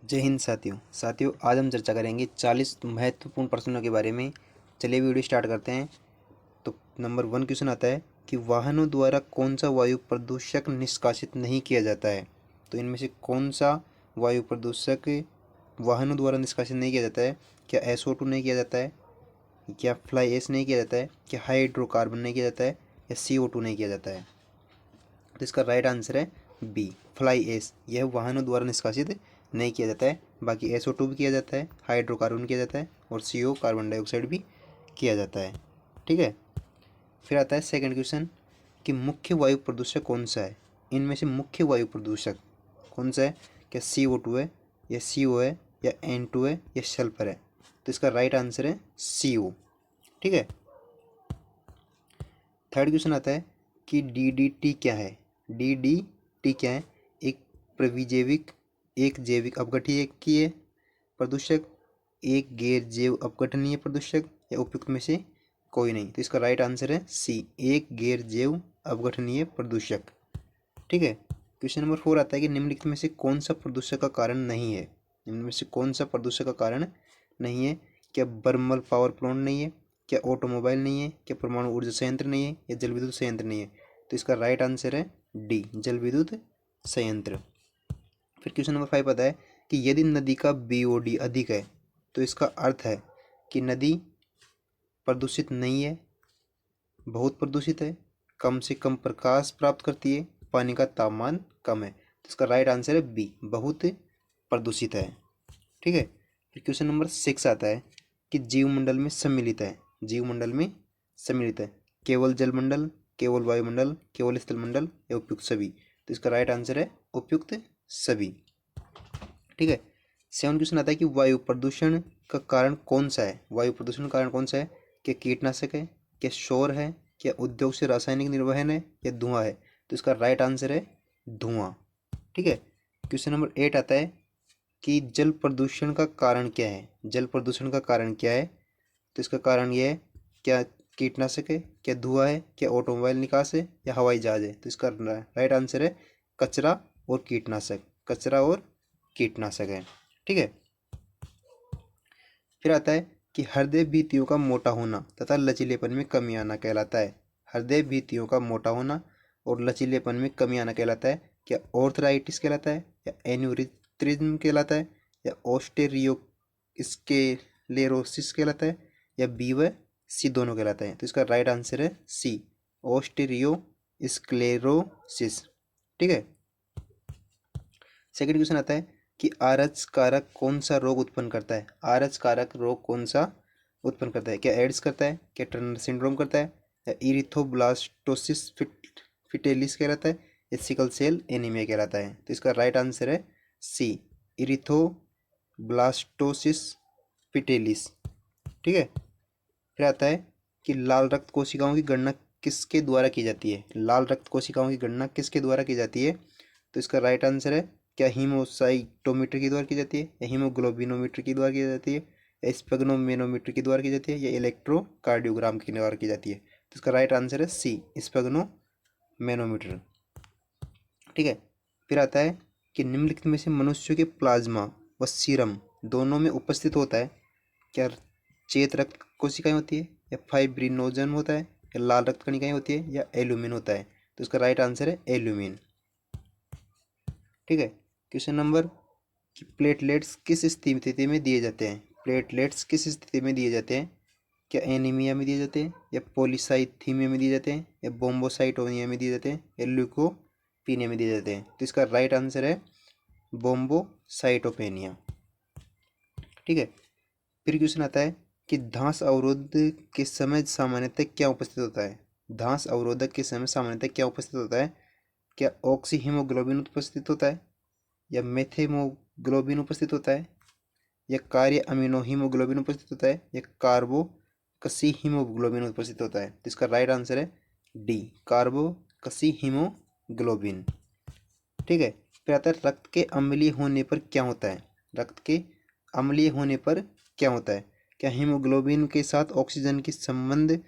जय हिंद साथियों आज हम चर्चा करेंगे 40 महत्वपूर्ण प्रश्नों के बारे में। चलिए वीडियो स्टार्ट करते हैं। तो नंबर 1 क्वेश्चन आता है कि वाहनों द्वारा कौन सा वायु प्रदूषक निष्कासित नहीं किया जाता है। तो इनमें से कौन सा वायु प्रदूषक वाहनों द्वारा निष्कासित नहीं किया जाता है? क्या SO2 नहीं किया जाता है, क्या फ्लाई एश नहीं किया जाता है, क्या हाइड्रोकार्बन नहीं किया जाता है, या CO2 नहीं किया जाता है? तो इसका राइट आंसर है बी, फ्लाई एश। यह वाहनों द्वारा निष्कासित नहीं किया जाता है। बाकी SO2 भी किया जाता है, हाइड्रोकार्बन किया जाता है, और CO कार्बन डाइऑक्साइड भी किया जाता है। ठीक है। फिर आता है सेकंड क्वेश्चन कि मुख्य वायु प्रदूषक कौन सा है। इनमें से मुख्य वायु प्रदूषक कौन सा है? क्या CO2 है, या CO है, या N2 है, या सल्फर है? तो इसका राइट आंसर है CO। ठीक है। थर्ड क्वेश्चन आता है कि DDT क्या है। DDT क्या है? एक प्रविजैविक, एक जैविक अपघटनीय प्रदूषक, एक गैर जैव अपघटनीय प्रदूषक, या उपयुक्त में से कोई नहीं। तो इसका राइट आंसर है सी, एक गैर जैव अपघटनीय प्रदूषक। ठीक है। क्वेश्चन नंबर 4 आता है कि निम्नलिखित में से कौन सा प्रदूषक का कारण नहीं है। निम्न में से कौन सा प्रदूषक का कारण नहीं है? क्या बर्मल पावर प्लांट नहीं है, क्या ऑटोमोबाइल नहीं है, क्या परमाणु ऊर्जा संयंत्र नहीं है, या जल विद्युत संयंत्र नहीं है? तो इसका राइट आंसर है डी, जल विद्युत संयंत्र। फिर क्वेश्चन नंबर 5 आता है कि यदि नदी का BOD अधिक है तो इसका अर्थ है कि नदी प्रदूषित नहीं है, बहुत प्रदूषित है, कम से कम प्रकाश प्राप्त करती है, पानी का तापमान कम है। तो इसका राइट आंसर है बी, बहुत प्रदूषित है। ठीक है। फिर क्वेश्चन नंबर 6 आता है कि जीवमंडल में सम्मिलित है। जीवमंडल में सम्मिलित है केवल जलमंडल, केवल वायुमंडल, केवल स्थलमंडल, या उपयुक्त सभी? तो इसका राइट आंसर है उपयुक्त सभी। ठीक है। 7 क्वेश्चन आता है कि वायु प्रदूषण का कारण कौन सा है। वायु प्रदूषण का कारण कौन सा है? क्या कीटनाशक है, क्या शोर है, क्या उद्योग से रासायनिक निर्वहन है, या धुआं है? तो इसका राइट आंसर है धुआं। ठीक है। क्वेश्चन नंबर 8 आता है कि जल प्रदूषण का कारण क्या है। जल प्रदूषण का कारण क्या है? तो इसका कारण यह है, क्या कीटनाशक है, क्या धुआं है, क्या ऑटोमोबाइल निकास है, या हवाई जहाज है? तो इसका राइट आंसर है कचरा और कीटनाशक। कचरा और कीटनाशक है। ठीक है। फिर आता है कि हृदय भित्तियों का मोटा होना तथा लचीलेपन में कमी आना कहलाता है। हृदय भित्तियों का मोटा होना और लचीलेपन में कमी आना कहलाता है। क्या ऑर्थराइटिस कहलाता है, या एन्यूरिथ्मिज्म कहलाता है, या ऑस्टेरियो स्क्लेरोसिस कहलाता है, या बी व सी दोनों कहलाता है? तो इसका राइट आंसर है सी, ऑस्टेरियो स्क्लेरोसिस। ठीक है। सेकंड क्वेश्चन आता है कि आरएच कारक कौन सा रोग उत्पन्न करता है। आरएच कारक रोग कौन सा उत्पन्न करता है? क्या एड्स करता है, क्या टर्नर सिंड्रोम करता है, या इरिथोब्लास्टोसिस फिटेलिस कहलाता है, या सिकल सेल एनीमिया कहलाता है? तो इसका राइट आंसर है सी, इरिथोब्लास्टोसिस फिटेलिस। ठीक है। फिर आता है कि लाल रक्त कोशिकाओं की गणना किसके द्वारा की जाती है। लाल रक्त कोशिकाओं की गणना किसके द्वारा की जाती है? तो इसका राइट आंसर है क्या हीमोसाइटोमीटर के द्वारा की जाती है, या हीमोग्लोबिनोमीटर के द्वारा की जाती है, या स्पेग्नोमेनोमीटर के द्वारा की जाती है, या इलेक्ट्रोकार्डियोग्राम के द्वारा की जाती है? तो इसका राइट आंसर है सी, स्पेग्नोमेनोमीटर। ठीक है। फिर आता है कि निम्नलिखित में से मनुष्य के प्लाज्मा व सीरम दोनों में उपस्थित होता है। क्या चेत रक्त कोशिकाएं होती है, या फाइब्रिनोजन होता है, या लाल रक्त कणिकाएं होती है, या एल्यूमिन होता है? तो इसका राइट आंसर है एल्यूमिन। ठीक है। क्वेश्चन नंबर कि प्लेटलेट्स किस स्थिति में दिए जाते हैं। प्लेटलेट्स किस स्थिति में दिए जाते हैं? क्या एनीमिया में दिए जाते हैं, या पॉलीसाइथीमिया में दिए जाते हैं, या बोम्बोसाइटोनिया में दिए जाते हैं, या ल्यूकोपीनिया में दिए जाते हैं? तो इसका राइट आंसर है बोम्बोसाइटोपेनिया। ठीक है। फिर क्वेश्चन आता है कि धास अवरोध के समय सामान्यतः क्या उपस्थित होता है। धास अवरोधक के समय सामान्यतः क्या उपस्थित होता है? क्या ऑक्सी हीमोग्लोबिन उपस्थित होता है, या मेथेमोग्लोबिन उपस्थित होता है, या कार्य अमीनो हीमोग्लोबिन उपस्थित होता है, या कार्बोक्सी हीमोग्लोबिन उपस्थित होता है? तो इसका राइट आंसर है डी, कार्बोक्सी हीमोग्लोबिन। ठीक है। फिर आता है रक्त के अम्लीय होने पर क्या होता है। रक्त के अम्लीय होने पर क्या होता है? क्या हीमोग्लोबिन के साथ ऑक्सीजन की संबंध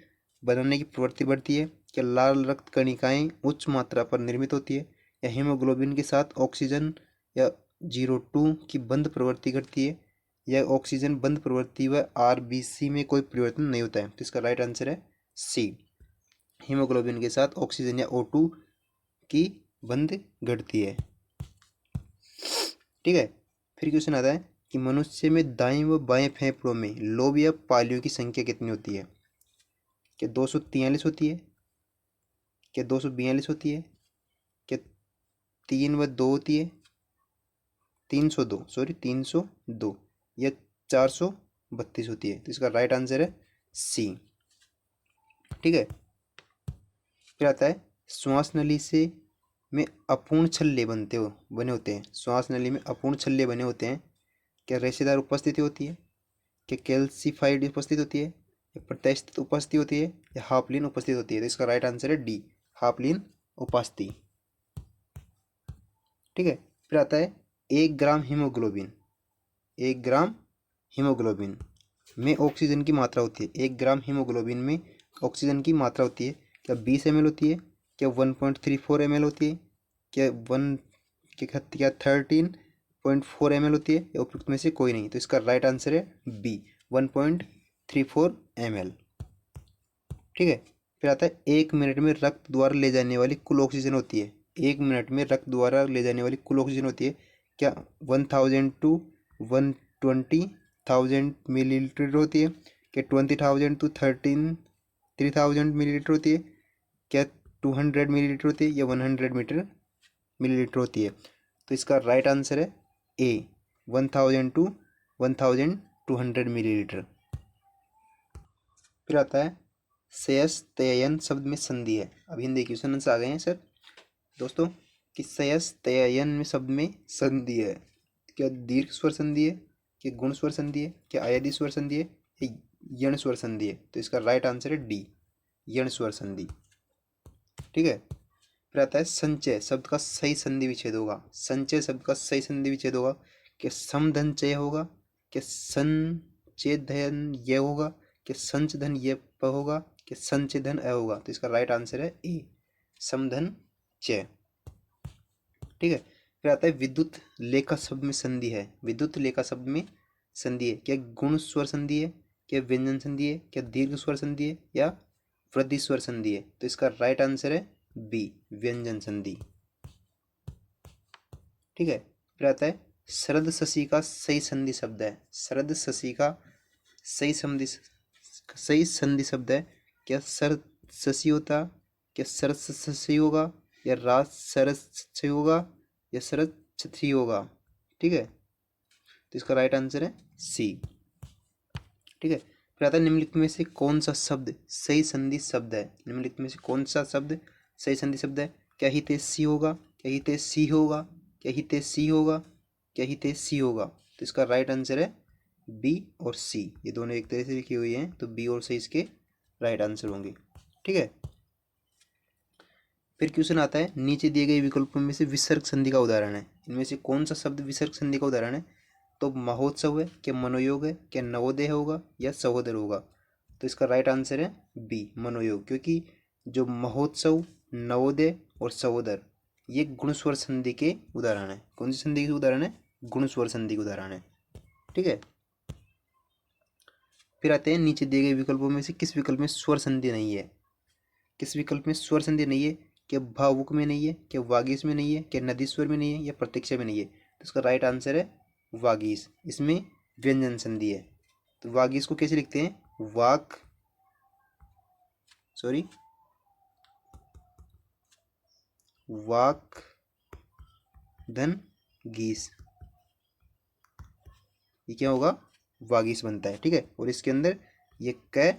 बनाने की प्रवृत्ति बढ़ती है? क्या लाल रक्त कणिकाएं उच्च मात्रा पर निर्मित होती है, या हीमोग्लोबिन के साथ ऑक्सीजन या 02 की बंद प्रवृत्ति करती है, या ऑक्सीजन बंद प्रवृत्ति व आरबीसी में कोई परिवर्तन नहीं होता है। तो इसका राइट आंसर है सी, हीमोग्लोबिन के साथ ऑक्सीजन या O2 की बंद घटती है। ठीक है, फिर क्वेश्चन आता है कि मनुष्य में दाएं व बाएं फेफड़ों में लोब या पालियों की संख्या कितनी होती है? क्या 243 होती है? क्या 242 होती है? क्या 3 व 2 होती है? 302, सॉरी 302, या 432 होती है? तो इसका राइट आंसर है सी। ठीक है, फिर आता है श्वास नली से में अपूर्ण छल्ले बने होते हैं। श्वास नली में अपूर्ण छल्ले बने होते हैं। क्या रेशेदार उपस्थिति होती है? क्या कैल्सिफाइड उपस्थित होती है? या प्रत्यास्थित उपस्थिति होती है? या हाफलीन उपस्थित होती है? तो इसका राइट आंसर है डी, हाफलीन उपस्थिति। ठीक है, फिर आता है 1 ग्राम हीमोग्लोबिन, 1 ग्राम हीमोग्लोबिन में ऑक्सीजन की मात्रा होती है। 1 ग्राम हीमोग्लोबिन में ऑक्सीजन की मात्रा होती है। क्या 20 ml होती है? क्या 1.34 ml होती है? क्या 13.4 ml होती है? या उपयुक्त में से कोई नहीं? तो इसका राइट आंसर है बी, 1.34 ml। ठीक है, फिर आता है 1 मिनट में रक्त द्वारा ले जाने वाली कुल ऑक्सीजन होती है। 1 मिनट में रक्त द्वारा ले जाने वाली कुल ऑक्सीजन होती है। क्या 1000 टू 120,000 मिलीलीटर होती है? क्या 20,000 टू 3,000 मिलीलीटर होती है? क्या 200 मिलीलीटर होती है? या 100 मिलीलीटर होती है? तो इसका राइट आंसर है ए, 1000 टू 1200 मिलीलीटर। फिर आता है शयस्त्ययन शब्द में संधि है। अब हिंदी क्वेश्चन आंसर आ गए हैं सर दोस्तों कि शयस्त्ययन में शब्द में संधि है। क्या दीर्घ स्वर संधि है? क्या गुण स्वर संधि है? क्या अयदि स्वर संधि है? या यण स्वर संधि है? तो इसका राइट आंसर है डी, यण स्वर संधि। ठीक है, फिर आता है संचय शब्द का सही संधि विच्छेद होगा। संचय शब्द का सही संधि विच्छेद होगा। क्या समधनचय होगा? क्या संचेधन ये होगा? क्या संचधन ये प होगा? क्या संचेधन अ होगा? तो इसका राइट आंसर है ए, समधन चय। ठीक है, फिर आता है विद्युत लेखा शब्द में संधि है। विद्युत लेखा शब्द में संधि है। क्या गुण स्वर संधि है? क्या व्यंजन संधि है? क्या दीर्घ स्वर संधि है? या वृद्धि स्वर संधि है? तो इसका राइट आंसर है बी, व्यंजन संधि। ठीक है, फिर आता है शरद शशि का सही संधि शब्द है। शरद शशि का सही संधि शब्द है। क्या शरद शशि होता? क्या शरद शशि होगा? या राज शरद शशि होगा? या शरद छत्री होगा? ठीक है, तो इसका राइट आंसर है सी। ठीक है, फिर आता है निम्नलिखित में से कौन सा शब्द सही संधि शब्द है? निम्नलिखित में से कौन सा शब्द सही संधि शब्द है? क्या हितैषी होगा? क्या हितैषी होगा? क्या हितैषी होगा? क्या हितैषी होगा? तो इसका राइट आंसर है बी और सी, ये दोनों एक तरह से लिखी हुई हैं, तो बी और सी इसके राइट आंसर होंगे। ठीक है, फिर क्वेश्चन आता है नीचे दिए गए विकल्पों में से विसर्ग संधि का उदाहरण है। इनमें से कौन सा शब्द विसर्ग संधि का उदाहरण है? तो महोत्सव है, क्या मनोयोग है, क्या नवोदय होगा, या सहोदर होगा? तो इसका राइट आंसर है बी, मनोयोग, क्योंकि जो महोत्सव, नवोदय और सहोदर ये गुणस्वर संधि के उदाहरण है। कौन सी संधि के उदाहरण है? गुणस्वर संधि के उदाहरण है। ठीक है, फिर आते हैं नीचे दिए गए विकल्पों में से किस विकल्प में स्वर संधि नहीं है? किस विकल्प में स्वर संधि नहीं है? क्या भावुक में नहीं है? क्या वागीश में नहीं है? क्या नदीस्वर में नहीं है? या प्रतीक्षा में नहीं है? तो इसका राइट आंसर है वागीश, इसमें व्यंजन संधि है। तो वागीश को कैसे लिखते हैं? वाक, सॉरी वाक धन गीस, ये क्या होगा? वागीश बनता है। ठीक है, और इसके अंदर ये क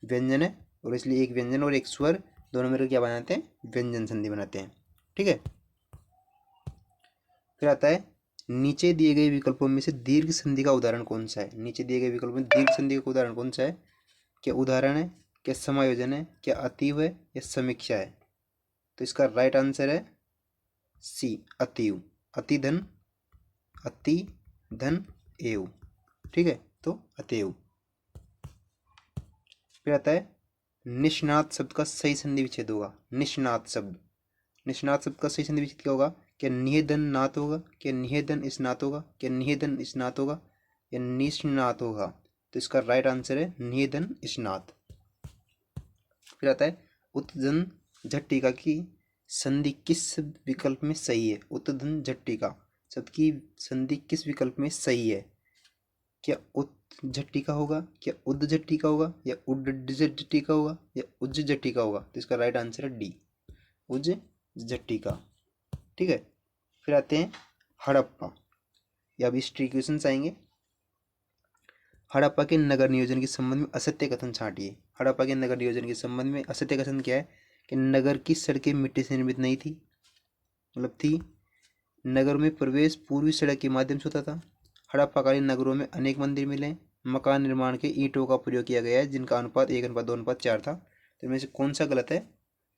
व्यंजन है, और इसलिए एक व्यंजन और एक स्वर दोनों मिलकर क्या बनाते हैं? व्यंजन संधि बनाते हैं। ठीक है, फिर आता है नीचे दिए गए विकल्पों में से दीर्घ संधि का उदाहरण कौन सा है? नीचे दिए गए विकल्पों में दीर्घ संधि का उदाहरण कौन सा है? क्या उदाहरण है? क्या समायोजन है? क्या अतीव है? या समीक्षा है? तो इसका राइट आंसर है सी, अतीव, अतिधन, अति धन एव। ठीक है, तो अतएव। फिर आता है निष्णात शब्द का सही संधि विच्छेद होगा। निष्णात शब्द का सही संधि विच्छेद क्या होगा? क्या निहेदन नात होगा, क्या निहेदन स्नात होगा, क्या निहेदन स्नात होगा, या निष्णात होगा? तो इसका राइट आंसर है निहेदन स्नात। फिर आता है उत्तधन झट्टिका की संधि किस विकल्प में सही है? उत्तधन झट्टिका शब्द की संधि किस विकल्प में सही है? क्या उत झट्टिका होगा, क्या उद झट्टिका होगा, या उड झट्टिका होगा, या उज्ज झट्टिका होगा? तो इसका राइट आंसर है डी, उज्ज झट्टिका। ठीक है। फिर आते हैं हड़प्पा, या अब हिस्ट्री क्वेश्चन आएंगे। हड़प्पा के नगर नियोजन के संबंध में असत्य कथन छांटिए। हड़प्पा के नगर नियोजन के संबंध में असत्य कथन क्या है? कि नगर की सड़कें मिट्टी से निर्मित नहीं थी, मतलब थी। नगर में प्रवेश पूर्वी सड़क के माध्यम से होता था। हड़प्पाकालीन नगरों में अनेक मंदिर मिले। मकान निर्माण के ईंटों का प्रयोग किया गया है जिनका अनुपात 1:2:4 था। तो इनमें से कौन सा गलत है?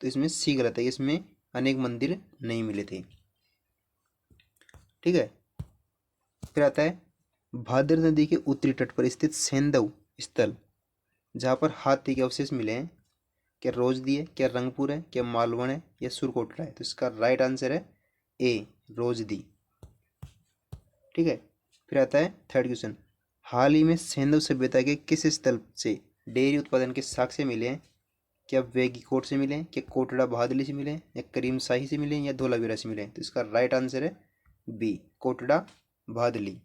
तो इसमें सी गलत है, इसमें अनेक मंदिर नहीं मिले थे। ठीक है। फिर आता है भादर नदी के उत्तरी तट पर स्थित सेंधव स्थल जहाँ पर हाथी के अवशेष मिले हैं, क्या रोजदी है, क्या रंगपुर है, क्या मालवण है, या सुरकोटड़ा है? तो इसका राइट आंसर है ए, रोजदी। ठीक है। फिर आता है थर्ड क्वेश्चन। हाल ही में सेंधव सभ्यता के किस स्थल से डेयरी उत्पादन के साक्ष्य मिले हैं? क्या वेगीकोट से मिले हैं, क्या कोटड़ा बहादुली से मिले हैं, या करीम शाही से मिले हैं, या धोलावीरा से मिले हैं? तो इसका राइट आंसर है बी, कोटड़ा बहादुली।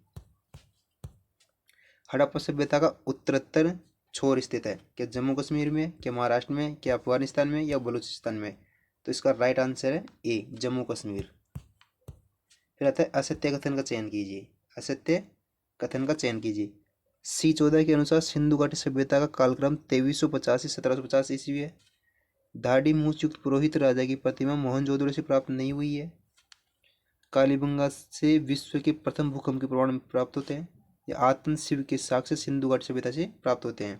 हड़प्पा सभ्यता का उत्तरोत्तर छोर स्थित है, क्या जम्मू कश्मीर में, क्या महाराष्ट्र में, क्या अफगानिस्तान में, या बलूचिस्तान में? तो इसका राइट आंसर है ए, जम्मू कश्मीर। फिर आता है असत्य कथन का चयन कीजिए। असत्य कथन का चयन कीजिए। C14 के अनुसार सिंधु घाटी सभ्यता का कालक्रम 2350 से 1750 ईस्वी है। दाढ़ी मूछ युक्त पुरोहित राजा की प्रतिमा मोहनजोदड़ो से प्राप्त नहीं हुई है। कालीबंगा से विश्व के प्रथम भूकंप के प्रमाण प्राप्त होते हैं, या आत्म शिव के साक्ष्य सिंधु घाटी सभ्यता से प्राप्त होते हैं?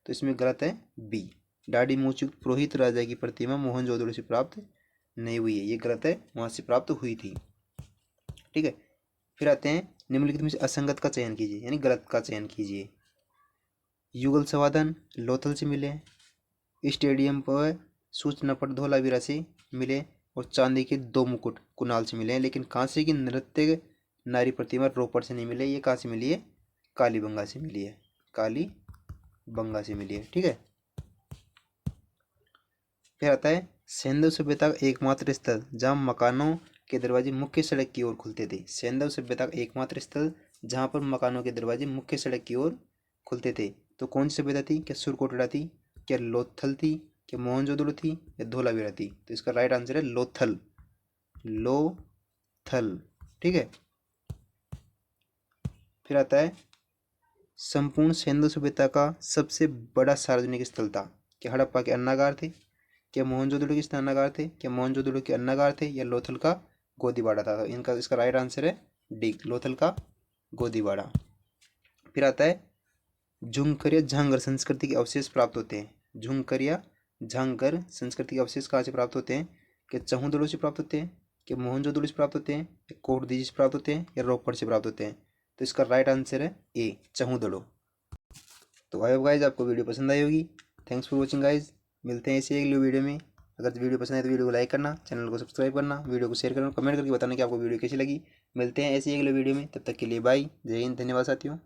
तो इसमें गलत है बी, दाढ़ी मूछ युक्त पुरोहित राजा की प्रतिमा मोहनजोदड़ो से प्राप्त नहीं हुई है, ये गलत है, वहां से प्राप्त हुई थी। ठीक है। फिर आते हैं निम्नलिखित में से असंगत का चयन कीजिए, यानी गलत का चयन कीजिए। युगल समाधान लोथल से मिले, स्टेडियम पर सूचना पट धोलावीरा से मिले, और चांदी के 2 मुकुट कुणाल से मिले हैं। लेकिन कांसे की नृत्य नारी प्रतिमा रोपड़ से नहीं मिले, ये कहाँ से मिली है? कालीबंगा से मिली है, कालीबंगा से मिली है। ठीक है। फिर आता है सेंधव सभ्यता का एकमात्र स्थल जहाँ मकानों के दरवाजे मुख्य सड़क की ओर खुलते थे। सेंधव सभ्यता का एकमात्र स्थल जहाँ पर मकानों के दरवाजे मुख्य सड़क की ओर खुलते थे, तो कौन सी सभ्यता थी? क्या सुरकोटड़ा थी, क्या लोथल थी, क्या मोहनजोदड़ो थी, या धोलावीरा थी? तो इसका राइट आंसर है लोथल, लोथल। ठीक है। फिर आता है संपूर्ण सेंधव सभ्यता का सबसे बड़ा सार्वजनिक स्थल था। क्या हड़प्पा के अन्नागार थे, क्या मोहनजोदड़ो के स्नानागार थे, क्या मोहनजोदड़ो के अन्नागार थे, या लोथल का गोदीबाड़ा था? इनका इसका राइट आंसर है डी, लोथल का गोदीबाड़ा। फिर आता है झुंकर या झांगर संस्कृति के अवशेष प्राप्त होते हैं। झुंकर या झांगर संस्कृति के अवशेष कहाँ से प्राप्त होते हैं? क्या चहुदड़ो से प्राप्त होते हैं, क्या मोहनजोदड़ो से प्राप्त होते हैं, या कोटदीजी से प्राप्त होते हैं, या रोपड़ से प्राप्त होते हैं? तो इसका राइट आंसर है ए, चहुदड़ो। तो आई होप गाइज आपको वीडियो पसंद आई होगी। Thanks for watching guys. मिलते हैं इसी अगली वीडियो में। अगर वीडियो पसंद आए तो वीडियो को लाइक करना, चैनल को सब्सक्राइब करना, वीडियो को शेयर करना, कमेंट करके बताना कि आपको वीडियो कैसी लगी। मिलते हैं ऐसी अगले वीडियो में, तब तक के लिए बाय, जय हिंद, धन्यवाद साथियों।